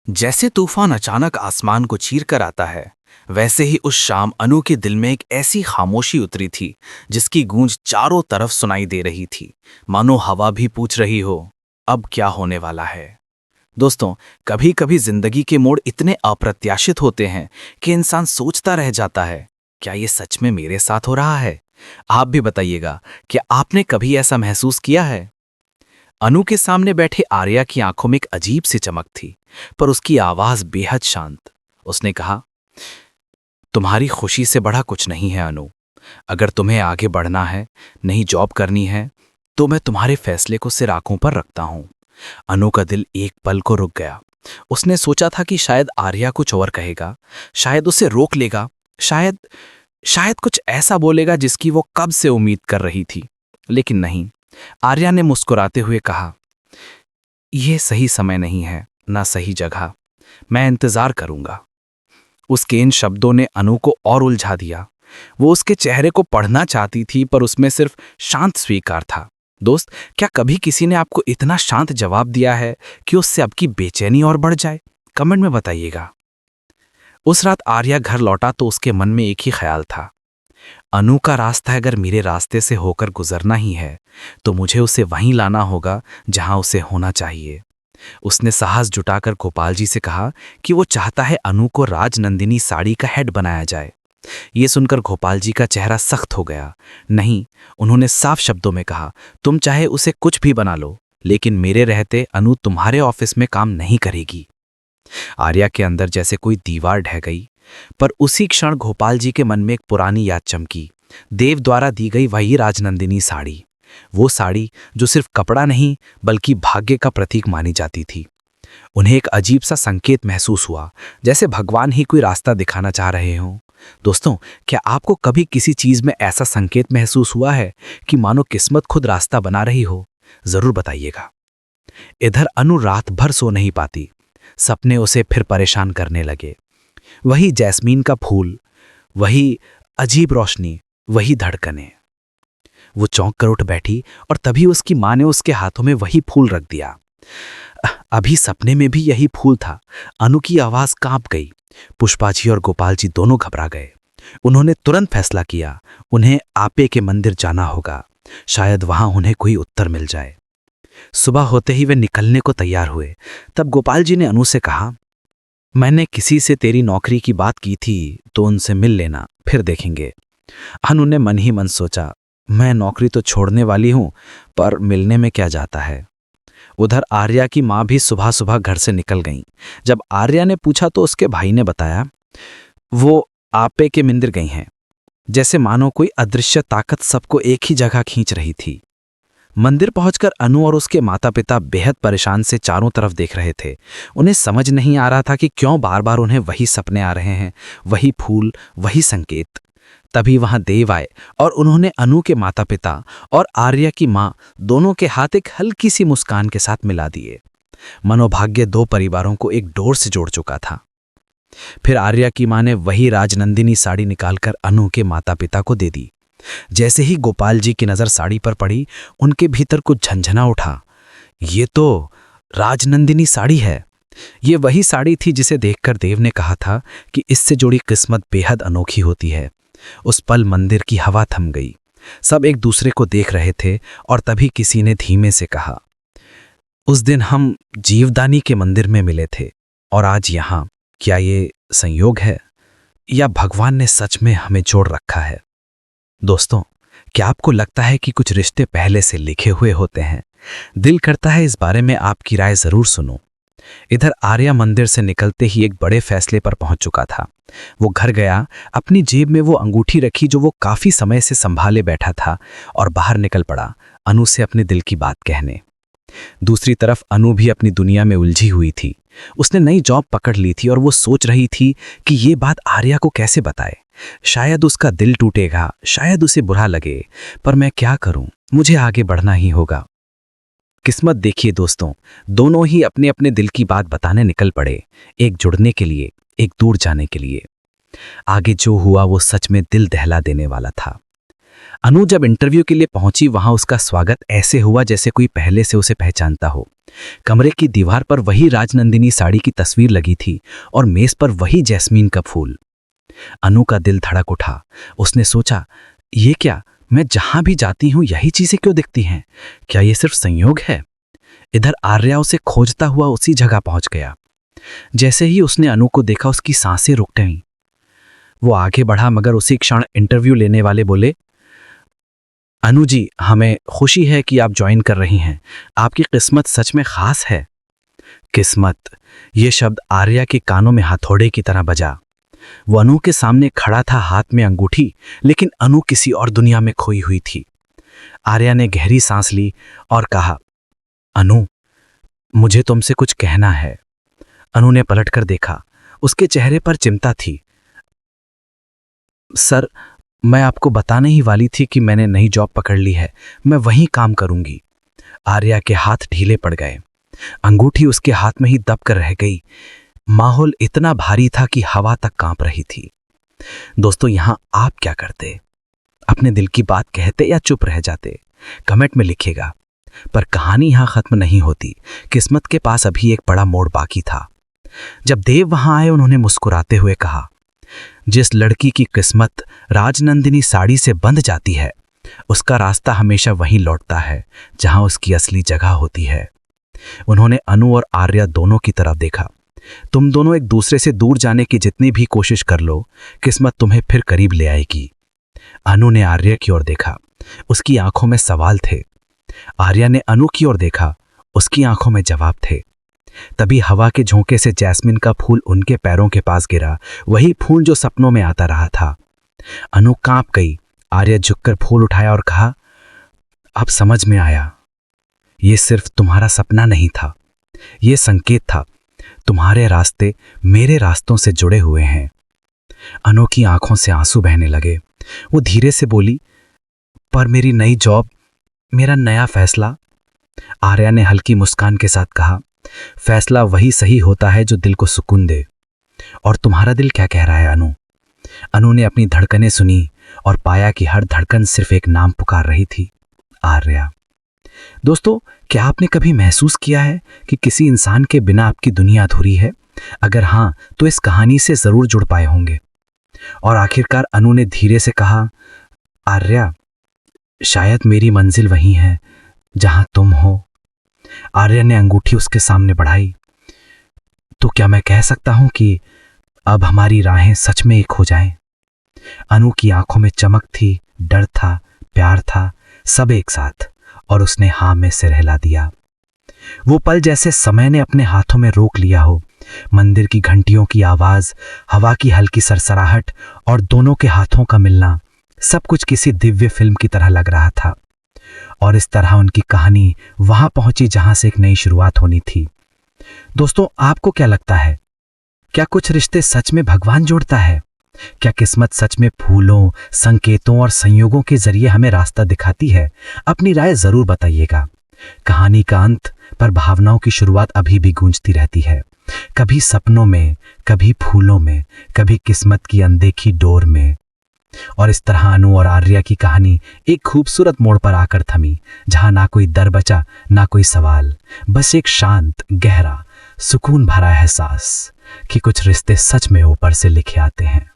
जैसे तूफान अचानक आसमान को चीर कर आता है, वैसे ही उस शाम अनु के दिल में एक ऐसी खामोशी उतरी थी जिसकी गूंज चारों तरफ सुनाई दे रही थी, मानो हवा भी पूछ रही हो, अब क्या होने वाला है। दोस्तों, कभी कभी जिंदगी के मोड़ इतने अप्रत्याशित होते हैं कि इंसान सोचता रह जाता है, क्या ये सच में मेरे साथ हो रहा है। आप भी बताइएगा, क्या आपने कभी ऐसा महसूस किया है। अनु के सामने बैठे आर्या की आंखों में एक अजीब सी चमक थी, पर उसकी आवाज बेहद शांत। उसने कहा, तुम्हारी खुशी से बड़ा कुछ नहीं है अनु। अगर तुम्हें आगे बढ़ना है, नई जॉब करनी है, तो मैं तुम्हारे फैसले को सिर आंखों पर रखता हूं। अनु का दिल एक पल को रुक गया। उसने सोचा था कि शायद आर्या कुछ और कहेगा, शायद उसे रोक लेगा, शायद शायद कुछ ऐसा बोलेगा जिसकी वो कब से उम्मीद कर रही थी। लेकिन नहीं, आर्या ने मुस्कुराते हुए कहा, यह सही समय नहीं है, ना सही जगह। मैं इंतजार करूंगा। उसके इन शब्दों ने अनु को और उलझा दिया। वो उसके चेहरे को पढ़ना चाहती थी, पर उसमें सिर्फ शांत स्वीकार था। दोस्त, क्या कभी किसी ने आपको इतना शांत जवाब दिया है कि उससे आपकी बेचैनी और बढ़ जाए? कमेंट में बताइएगा। उस रात आर्या घर लौटा तो उसके मन में एक ही ख्याल था, अनु का रास्ता अगर मेरे रास्ते से होकर गुजरना ही है, तो मुझे उसे वहीं लाना होगा जहां उसे होना चाहिए। उसने साहस जुटाकर गोपाल जी से कहा कि वो चाहता है अनु को राजनंदिनी साड़ी का हेड बनाया जाए। ये सुनकर गोपाल जी का चेहरा सख्त हो गया। नहीं, उन्होंने साफ शब्दों में कहा, तुम चाहे उसे कुछ भी बना लो, लेकिन मेरे रहते अनु तुम्हारे ऑफिस में काम नहीं करेगी। आर्या के अंदर जैसे कोई दीवार ढह गई, पर उसी क्षण गोपाल जी के मन में एक पुरानी याद चमकी। देव द्वारा दी गई वही राजनंदिनी साड़ी, वो साड़ी जो सिर्फ कपड़ा नहीं बल्कि भाग्य का प्रतीक मानी जाती थी। उन्हें एक अजीब सा संकेत महसूस हुआ, जैसे भगवान ही कोई रास्ता दिखाना चाह रहे हों। दोस्तों, क्या आपको कभी किसी चीज में ऐसा संकेत महसूस हुआ है कि मानो किस्मत खुद रास्ता बना रही हो? जरूर बताइएगा। इधर अनु रात भर सो नहीं पाती। सपने उसे फिर परेशान करने लगे। वही जैस्मीन का फूल, वही अजीब रोशनी, वही धड़कने। वो चौंक कर उठ बैठी और तभी उसकी माँ ने उसके हाथों में वही फूल रख दिया। अभी सपने में भी यही फूल था। अनु की आवाज कांप गई। पुष्पा जी और गोपाल जी दोनों घबरा गए। उन्होंने तुरंत फैसला किया, उन्हें आपे के मंदिर जाना होगा। शायद वहां उन्हें कोई उत्तर मिल जाए। सुबह होते ही वे निकलने को तैयार हुए। तब गोपाल जी ने अनु से कहा, मैंने किसी से तेरी नौकरी की बात की थी, तो उनसे मिल लेना, फिर देखेंगे। अनु ने मन ही मन सोचा, मैं नौकरी तो छोड़ने वाली हूं, पर मिलने में क्या जाता है। उधर आर्या की माँ भी सुबह सुबह घर से निकल गईं। जब आर्या ने पूछा तो उसके भाई ने बताया, वो आपे के मंदिर गई हैं। जैसे मानो कोई अदृश्य ताकत सबको एक ही जगह खींच रही थी। मंदिर पहुंचकर अनु और उसके माता पिता बेहद परेशान से चारों तरफ देख रहे थे। उन्हें समझ नहीं आ रहा था कि क्यों बार बार उन्हें वही सपने आ रहे हैं, वही फूल, वही संकेत। तभी वहां देव आए और उन्होंने अनु के माता पिता और आर्या की मां दोनों के हाथ एक हल्की सी मुस्कान के साथ मिला दिए। मनोभाग्य दो परिवारों को एक डोर से जोड़ चुका था। फिर आर्या की मां ने वही राजनंदिनी साड़ी निकालकर अनु के माता पिता को दे दी। जैसे ही गोपाल जी की नजर साड़ी पर पड़ी, उनके भीतर कुछ झंझना उठा। ये तो राजनंदिनी साड़ी है। ये वही साड़ी थी जिसे देखकर देव ने कहा था कि इससे जुड़ी किस्मत बेहद अनोखी होती है। उस पल मंदिर की हवा थम गई। सब एक दूसरे को देख रहे थे और तभी किसी ने धीमे से कहा, उस दिन हम जीवदानी के मंदिर में मिले थे और आज यहां। क्या ये संयोग है या भगवान ने सच में हमें जोड़ रखा है? दोस्तों, क्या आपको लगता है कि कुछ रिश्ते पहले से लिखे हुए होते हैं? दिल करता है इस बारे में आपकी राय जरूर सुनो। इधर आर्या मंदिर से निकलते ही एक बड़े फैसले पर पहुंच चुका था। वो घर गया, अपनी जेब में वो अंगूठी रखी जो वो काफी समय से संभाले बैठा था और बाहर निकल पड़ा अनु से अपने दिल की बात कहने। दूसरी तरफ अनु भी अपनी दुनिया में उलझी हुई थी। उसने नई जॉब पकड़ ली थी और वो सोच रही थी कि ये बात आर्या को कैसे बताए। शायद उसका दिल टूटेगा, शायद उसे बुरा लगे, पर मैं क्या करूं, मुझे आगे बढ़ना ही होगा। किस्मत देखिए दोस्तों, दोनों ही अपने अपने दिल की बात बताने निकल पड़े, एक जुड़ने के लिए, एक दूर जाने के लिए। आगे जो हुआ वो सच में दिल दहला देने वाला था। अनु जब इंटरव्यू के लिए पहुंची, वहां उसका स्वागत ऐसे हुआ जैसे कोई पहले से उसे पहचानता हो। कमरे की दीवार पर वही राजनंदिनी साड़ी की तस्वीर लगी थी और मेज पर वही जैस्मीन का फूल। अनु का दिल धड़क उठा। उसने सोचा, ये क्या, मैं जहां भी जाती हूं यही चीजें क्यों दिखती हैं? क्या ये सिर्फ संयोग है? इधर आर्या उसे खोजता हुआ उसी जगह पहुंच गया। जैसे ही उसने अनु को देखा, उसकी सांसें रुक गईं। वो आगे बढ़ा, मगर उसी क्षण इंटरव्यू लेने वाले बोले, अनु जी, हमें खुशी है कि आप ज्वाइन कर रही हैं। आपकी किस्मत सच में खास है। किस्मत, ये शब्द आर्या के कानों में हथौड़े की तरह बजा। वो अनु के सामने खड़ा था, हाथ में अंगूठी, लेकिन अनु किसी और दुनिया में खोई हुई थी। आर्या ने गहरी सांस ली और कहा, अनु, मुझे तुमसे कुछ कहना है। अनु ने पलटकर देखा। उसके चेहरे पर चिंता थी। सर, मैं आपको बताने ही वाली थी कि मैंने नई जॉब पकड़ ली है। मैं वहीं काम करूंगी। आर्या के हाथ ढीले पड़ गए। अंगूठी उसके हाथ में ही दबकर रह गई। माहौल इतना भारी था कि हवा तक कांप रही थी। दोस्तों, यहां आप क्या करते? अपने दिल की बात कहते या चुप रह जाते? कमेंट में लिखिएगा। पर कहानी यहां खत्म नहीं होती। किस्मत के पास अभी एक बड़ा मोड़ बाकी था। जब देव वहां आए, उन्होंने मुस्कुराते हुए कहा, जिस लड़की की किस्मत राजनंदिनी साड़ी से बंध जाती है, उसका रास्ता हमेशा वहीं लौटता है जहां उसकी असली जगह होती है। उन्होंने अनु और आर्या दोनों की तरफ देखा। तुम दोनों एक दूसरे से दूर जाने की जितनी भी कोशिश कर लो, किस्मत तुम्हें फिर करीब ले आएगी। अनु ने आर्या की ओर देखा। उसकी आंखों में सवाल थे। आर्या ने अनु की ओर देखा। उसकी आंखों में जवाब थे। तभी हवा के झोंके से जैस्मिन का फूल उनके पैरों के पास गिरा, वही फूल जो सपनों में आता रहा था। अनु कांप गई। आर्या झुककर फूल उठाया और कहा, अब समझ में आया। ये सिर्फ तुम्हारा सपना नहीं था, ये संकेत था। तुम्हारे रास्ते मेरे रास्तों से जुड़े हुए हैं। अनु की आंखों से आंसू बहने लगे। वो धीरे से बोली, पर मेरी नई जॉब, मेरा नया फैसला? आर्या ने हल्की मुस्कान के साथ कहा, फैसला वही सही होता है जो दिल को सुकून दे। और तुम्हारा दिल क्या कह रहा है अनु? अनु ने अपनी धड़कनें सुनी और पाया कि हर धड़कन सिर्फ एक नाम पुकार रही थी, आर्या। दोस्तों, क्या आपने कभी महसूस किया है कि किसी इंसान के बिना आपकी दुनिया अधूरी है? अगर हां, तो इस कहानी से जरूर जुड़ पाए होंगे। और आखिरकार अनु ने धीरे से कहा, आर्या, शायद मेरी मंजिल वही है जहां तुम हो। आर्या ने अंगूठी उसके सामने बढ़ाई। तो क्या मैं कह सकता हूं कि अब हमारी राहें सच में एक हो जाएं? अनु की आंखों में चमक थी, डर था, प्यार था, सब एक साथ। और उसने हां में सिर हिला दिया। वो पल जैसे समय ने अपने हाथों में रोक लिया हो। मंदिर की घंटियों की आवाज, हवा की हल्की सरसराहट और दोनों के हाथों का मिलना, सब कुछ किसी दिव्य फिल्म की तरह लग रहा था। और इस तरह उनकी कहानी वहां पहुंची जहां से एक नई शुरुआत होनी थी। दोस्तों, आपको क्या लगता है? क्या कुछ रिश्ते सच में भगवान जोड़ता है? क्या किस्मत सच में फूलों, संकेतों और संयोगों के जरिए हमें रास्ता दिखाती है? अपनी राय जरूर बताइएगा। कहानी का अंत, पर भावनाओं की शुरुआत अभी भी गूंजती रहती है। कभी सपनों में, कभी फूलों में, कभी किस्मत की अनदेखी डोर में। और इस तरह अनु और आर्या की कहानी एक खूबसूरत मोड़ पर आकर थमी, जहां ना कोई डर बचा, ना कोई सवाल, बस एक शांत, गहरा, सुकून भरा एहसास कि कुछ रिश्ते सच में ऊपर से लिखे आते हैं।